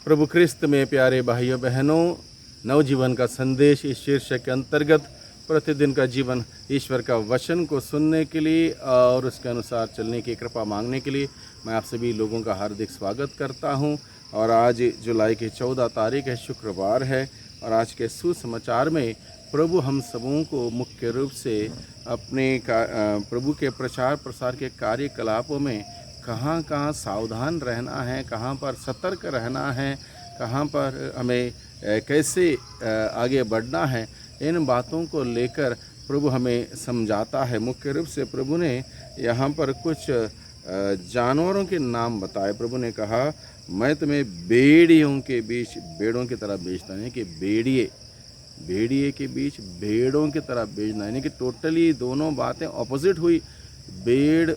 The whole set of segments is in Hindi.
प्रभु ख्रिस्त में प्यारे भाइयों बहनों, नवजीवन का संदेश इस शीर्षक के अंतर्गत प्रतिदिन का जीवन ईश्वर का वचन को सुनने के लिए और उसके अनुसार चलने की कृपा मांगने के लिए मैं आप सभी लोगों का हार्दिक स्वागत करता हूं। और आज जुलाई की 14 तारीख है, शुक्रवार है। और आज के सुसमाचार में प्रभु हम सबों को मुख्य रूप से अपने प्रभु के प्रचार प्रसार के कार्यकलापों में कहाँ कहाँ सावधान रहना है, कहाँ पर सतर्क रहना है, कहाँ पर हमें कैसे आगे बढ़ना है, इन बातों को लेकर प्रभु हमें समझाता है। मुख्य रूप से प्रभु ने यहाँ पर कुछ जानवरों के नाम बताए। प्रभु ने कहा, मैं तुम्हें भेड़ियों के बीच भेड़ों की तरह बेचता हूँ। कि भेड़िए के बीच भेड़ों की तरह बेचना, यानी कि टोटली दोनों बातें ऑपोजिट हुई। भेड़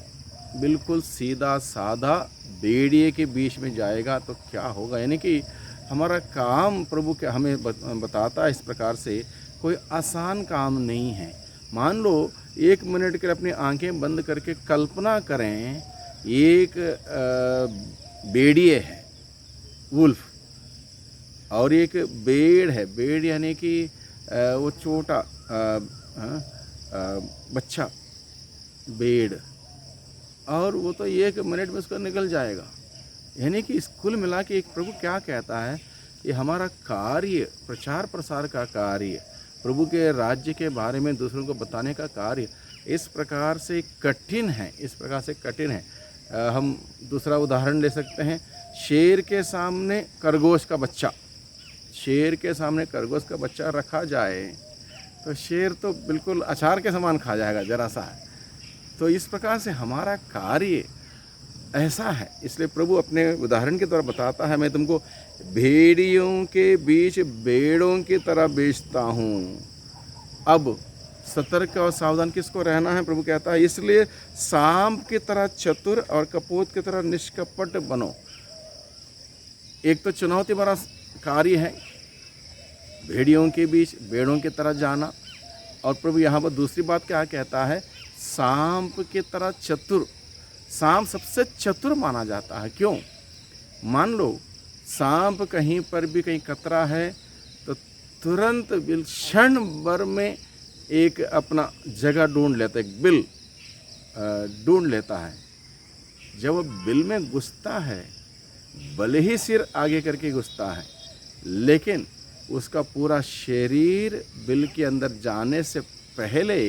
बिल्कुल सीधा साधा भेड़िए के बीच में जाएगा तो क्या होगा, यानी कि हमारा काम प्रभु के हमें बताता है इस प्रकार से कोई आसान काम नहीं है। मान लो 1 मिनट के लिए अपनी आंखें बंद करके कल्पना करें, एक भेड़िए है, वुल्फ, और एक भेड़ है। भेड़ यानी कि वो छोटा बच्चा भेड़, और वो तो 1 मिनट में उसका निकल जाएगा। यानी कि इस कुल मिला के एक प्रभु क्या कहता है, ये हमारा कार्य, प्रचार प्रसार का कार्य, प्रभु के राज्य के बारे में दूसरों को बताने का कार्य इस प्रकार से कठिन है। हम दूसरा उदाहरण ले सकते हैं। शेर के सामने खरगोश का बच्चा रखा जाए तो शेर तो बिल्कुल अचार के समान खा जाएगा, जरा सा है। तो इस प्रकार से हमारा कार्य ऐसा है। इसलिए प्रभु अपने उदाहरण के द्वारा बताता है, मैं तुमको भेड़ियों के बीच भेड़ों की तरह बेचता हूँ। अब सतर्क और सावधान किसको रहना है? प्रभु कहता है, इसलिए सांप की तरह चतुर और कपोत की तरह निष्कपट बनो। एक तो चुनौती भरा कार्य है, भेड़ियों के बीच भेड़ों की तरह जाना। और प्रभु यहाँ पर दूसरी बात क्या कहता है, सांप की तरह चतुर। सांप सबसे चतुर माना जाता है। क्यों? मान लो सांप कहीं पर भी कहीं खतरा है तो तुरंत क्षण भर में एक अपना जगह ढूंढ लेता है, एक बिल ढूंढ लेता है। जब वो बिल में घुसता है, भले ही सिर आगे करके घुसता है, लेकिन उसका पूरा शरीर बिल के अंदर जाने से पहले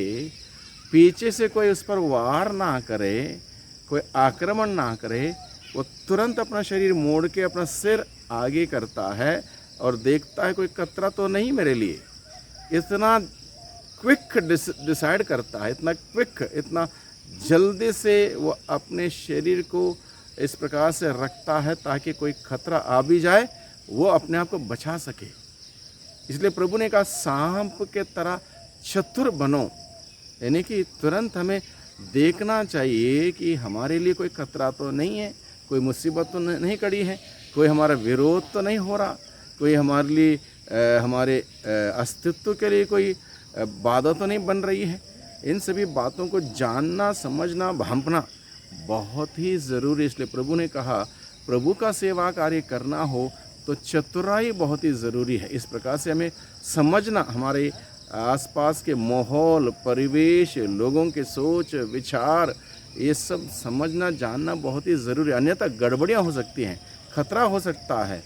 पीछे से कोई उस पर वार ना करे, कोई आक्रमण ना करे, वो तुरंत अपना शरीर मोड़ के अपना सिर आगे करता है और देखता है कोई खतरा तो नहीं मेरे लिए। इतना क्विक डिसाइड करता है, इतना जल्दी से वो अपने शरीर को इस प्रकार से रखता है ताकि कोई खतरा आ भी जाए वो अपने आप को बचा सके। इसलिए प्रभु ने कहा, सांप के तरह चतुर बनो। यानी कि तुरंत हमें देखना चाहिए कि हमारे लिए कोई खतरा तो नहीं है, कोई मुसीबत तो नहीं खड़ी है, कोई हमारा विरोध तो नहीं हो रहा, कोई हमारे लिए हमारे अस्तित्व के लिए कोई बाधा तो नहीं बन रही है। इन सभी बातों को जानना, समझना, भांपना बहुत ही ज़रूरी। इसलिए प्रभु ने कहा, प्रभु का सेवा कार्य करना हो तो चतुराई बहुत ही ज़रूरी है। इस प्रकार से हमें समझना, हमारे आसपास के माहौल, परिवेश, लोगों के सोच विचार, ये सब समझना जानना बहुत ही ज़रूरी है। अन्यथा गड़बड़ियाँ हो सकती हैं, खतरा हो सकता है,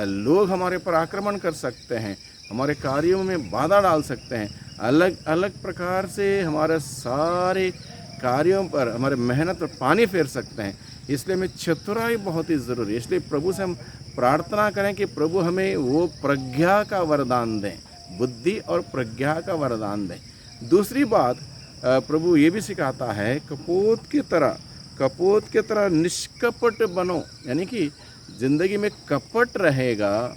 लोग हमारे पर आक्रमण कर सकते हैं, हमारे कार्यों में बाधा डाल सकते हैं, अलग अलग प्रकार से हमारे सारे कार्यों पर, हमारे मेहनत पर पानी फेर सकते हैं। इसलिए हमें चतुराई बहुत ही ज़रूरी है। इसलिए प्रभु से हम प्रार्थना करें कि प्रभु हमें वो प्रज्ञा का वरदान दें, बुद्धि और प्रज्ञा का वरदान दें। दूसरी बात प्रभु ये भी सिखाता है, कपोत की तरह निष्कपट बनो। यानी कि ज़िंदगी में कपट रहेगा,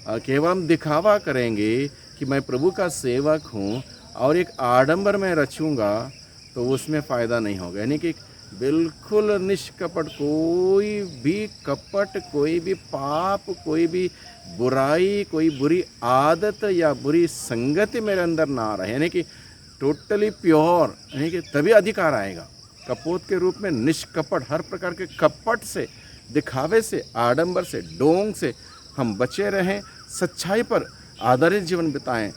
केवल हम दिखावा करेंगे कि मैं प्रभु का सेवक हूँ और एक आडंबर में रचूँगा तो उसमें फ़ायदा नहीं होगा। यानी कि बिल्कुल निष्कपट, कोई भी कपट, कोई भी पाप, कोई भी बुराई, कोई बुरी आदत या बुरी संगति मेरे अंदर ना रहे। यानी कि टोटली प्योर, यानी कि तभी अधिकार आएगा। कपोत के रूप में निष्कपट, हर प्रकार के कपट से, दिखावे से, आडंबर से, डोंग से हम बचे रहें, सच्चाई पर आधारित जीवन बिताएं,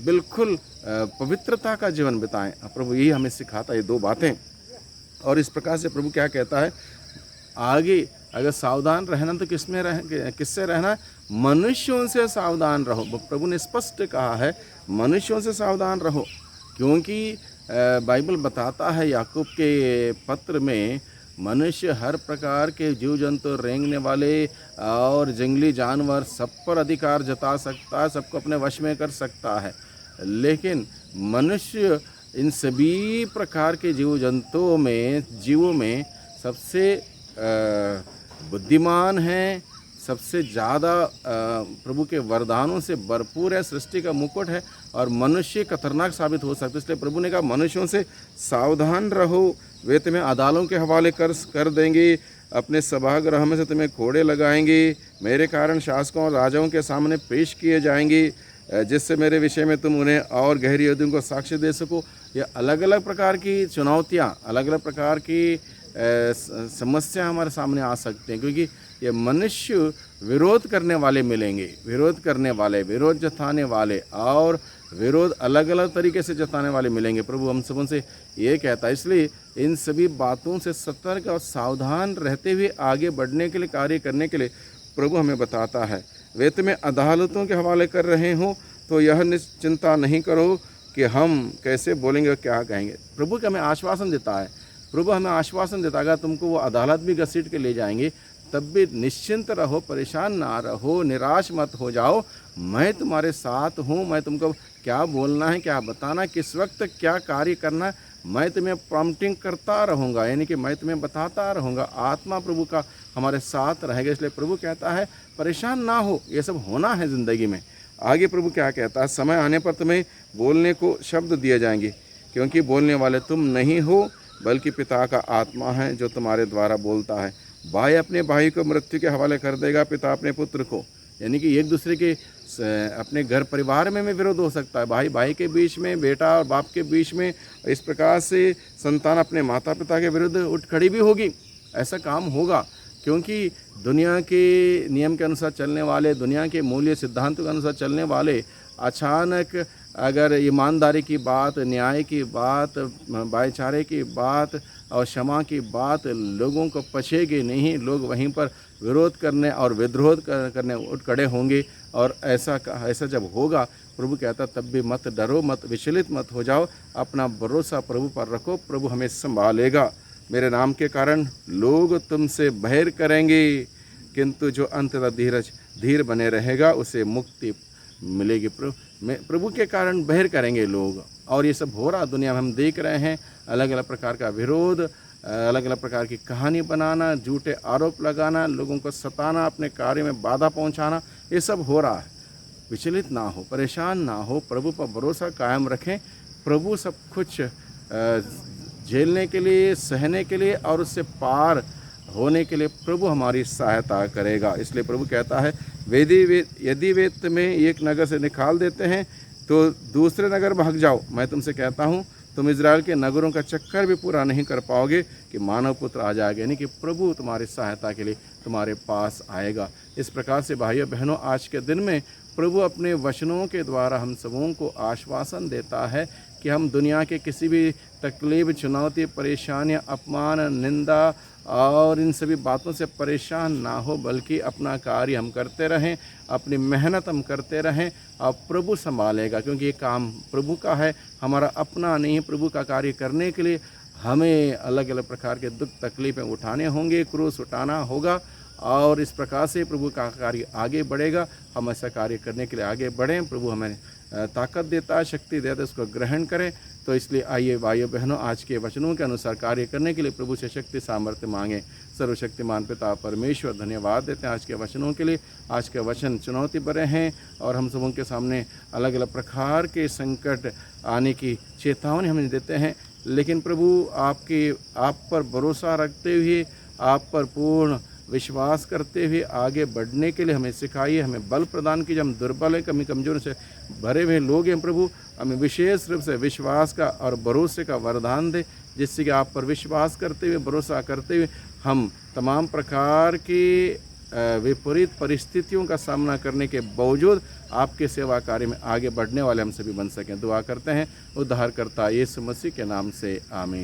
बिल्कुल पवित्रता का जीवन बिताएं। प्रभु यही हमें सिखाता है, ये 2 बातें। और इस प्रकार से प्रभु क्या कहता है आगे, अगर सावधान रहना तो किससे रहना? मनुष्यों से सावधान रहो। प्रभु ने स्पष्ट कहा है मनुष्यों से सावधान रहो, क्योंकि बाइबल बताता है याकूब के पत्र में, मनुष्य हर प्रकार के जीव जंतु, रेंगने वाले और जंगली जानवर सब पर अधिकार जता सकता है, सबको अपने वश में कर सकता है, लेकिन मनुष्य इन सभी प्रकार के जीवों में सबसे बुद्धिमान है, सबसे ज़्यादा प्रभु के वरदानों से भरपूर है, सृष्टि का मुकुट है, और मनुष्य खतरनाक साबित हो सकता है। इसलिए प्रभु ने कहा मनुष्यों से सावधान रहो, वे तुम्हें अदालों के हवाले कर देंगे, अपने सभागृह में से तुम्हें कोड़े लगाएंगे, मेरे कारण शासकों और राजाओं के सामने पेश किए जाएंगे, जिससे मेरे विषय में तुम उन्हें और गहरी यदियों को साक्ष्य दे सको। ये अलग अलग प्रकार की चुनौतियाँ, अलग अलग प्रकार की समस्या हमारे सामने आ सकते हैं, क्योंकि ये मनुष्य विरोध करने वाले मिलेंगे, विरोध करने वाले, विरोध जताने वाले और विरोध अलग अलग तरीके से जताने वाले मिलेंगे। प्रभु हम सबों से ये कहता है, इसलिए इन सभी बातों से सतर्क और सावधान रहते हुए आगे बढ़ने के लिए, कार्य करने के लिए प्रभु हमें बताता है। वे तुम्हें अदालतों के हवाले कर रहे हो तो यह चिंता नहीं करो कि हम कैसे बोलेंगे और क्या कहेंगे। प्रभु का हमें आश्वासन देता है, प्रभु हमें आश्वासन देता है, अगर तुमको वो अदालत भी घसीट के ले जाएंगे तब भी निश्चिंत रहो, परेशान ना रहो, निराश मत हो जाओ, मैं तुम्हारे साथ हूँ। मैं तुमको क्या बोलना है, क्या बताना, किस वक्त क्या कार्य करना है, मैं तुम्हें प्रॉम्प्टिंग करता रहूँगा, यानी कि मैं तुम्हें बताता रहूँगा। आत्मा प्रभु का हमारे साथ रहेगा। इसलिए प्रभु कहता है परेशान ना हो, ये सब होना है ज़िंदगी में। आगे प्रभु क्या कहता है, समय आने पर तुम्हें बोलने को शब्द दिए जाएंगे, क्योंकि बोलने वाले तुम नहीं हो बल्कि पिता का आत्मा है जो तुम्हारे द्वारा बोलता है। भाई अपने भाई को मृत्यु के हवाले कर देगा, पिता अपने पुत्र को, यानी कि एक दूसरे के अपने घर परिवार में विरोध हो सकता है, भाई भाई के बीच में, बेटा और बाप के बीच में। इस प्रकार से संतान अपने माता पिता के विरुद्ध उठ खड़ी भी होगी। ऐसा काम होगा, क्योंकि दुनिया के नियम के अनुसार चलने वाले, दुनिया के मूल्य सिद्धांतों के अनुसार चलने वाले अचानक अगर ईमानदारी की बात, न्याय की बात, भाईचारे की बात और क्षमा की बात लोगों को पचेगी नहीं। लोग वहीं पर विरोध करने और विद्रोह करने उठ खड़े होंगे। और ऐसा जब होगा, प्रभु कहता तब भी मत डरो, मत विचलित मत हो जाओ, अपना भरोसा प्रभु पर रखो, प्रभु हमें संभालेगा। मेरे नाम के कारण लोग तुमसे बैर करेंगे, किंतु जो अंततः धीर बने रहेगा उसे मुक्ति मिलेगी। प्रभु के कारण बैर करेंगे लोग, और ये सब हो रहा दुनिया में हम देख रहे हैं। अलग अलग प्रकार का विरोध, अलग अलग प्रकार की कहानी बनाना, झूठे आरोप लगाना, लोगों को सताना, अपने कार्य में बाधा पहुंचाना, ये सब हो रहा है। विचलित ना हो, परेशान ना हो, प्रभु पर भरोसा कायम रखें। प्रभु सब कुछ झेलने के लिए, सहने के लिए और उससे पार होने के लिए प्रभु हमारी सहायता करेगा। इसलिए प्रभु कहता है यदि वे तुम्हें एक नगर से निकाल देते हैं तो दूसरे नगर भाग जाओ। मैं तुमसे कहता हूँ तुम इज़राइल के नगरों का चक्कर भी पूरा नहीं कर पाओगे कि मानव पुत्र आ जाएगा, यानी कि प्रभु तुम्हारी सहायता के लिए तुम्हारे पास आएगा। इस प्रकार से भाइयों बहनों, आज के दिन में प्रभु अपने वचनों के द्वारा हम सबों को आश्वासन देता है कि हम दुनिया के किसी भी तकलीफ, चुनौती, परेशानियाँ, अपमान, निंदा और इन सभी बातों से परेशान ना हो, बल्कि अपना कार्य हम करते रहें, अपनी मेहनत हम करते रहें और प्रभु संभालेगा, क्योंकि ये काम प्रभु का है, हमारा अपना नहीं है। प्रभु का कार्य करने के लिए हमें अलग अलग प्रकार के दुख तकलीफ़ें उठाने होंगे, क्रूस उठाना होगा, और इस प्रकार से प्रभु का कार्य आगे बढ़ेगा। हम ऐसा कार्य करने के लिए आगे बढ़ें। प्रभु हमें ताकत देता है, शक्ति देता है, उसको ग्रहण करें। तो इसलिए आइए भाइयों बहनों, आज के वचनों के अनुसार कार्य करने के लिए प्रभु से शक्ति सामर्थ्य मांगें। सर्वशक्तिमान पिता परमेश्वर धन्यवाद देते हैं आज के वचनों के लिए। आज के वचन चुनौती भरे हैं और हम सबों के सामने अलग अलग प्रकार के संकट आने की चेतावनी हमें देते हैं, लेकिन प्रभु आप पर भरोसा रखते हुए, आप पर पूर्ण विश्वास करते हुए आगे बढ़ने के लिए हमें सिखाइए, हमें बल प्रदान कीजिए। हम दुर्बल हैं, कमी कमजोर से भरे हुए लोग हैं प्रभु, हमें विशेष रूप से विश्वास का और भरोसे का वरदान दे, जिससे कि आप पर विश्वास करते हुए, भरोसा करते हुए हम तमाम प्रकार की विपरीत परिस्थितियों का सामना करने के बावजूद आपके सेवा कार्य में आगे बढ़ने वाले हम सभी बन सकें। दुआ करते हैं उद्धारकर्ता यीशु मसीह के नाम से, आमीन।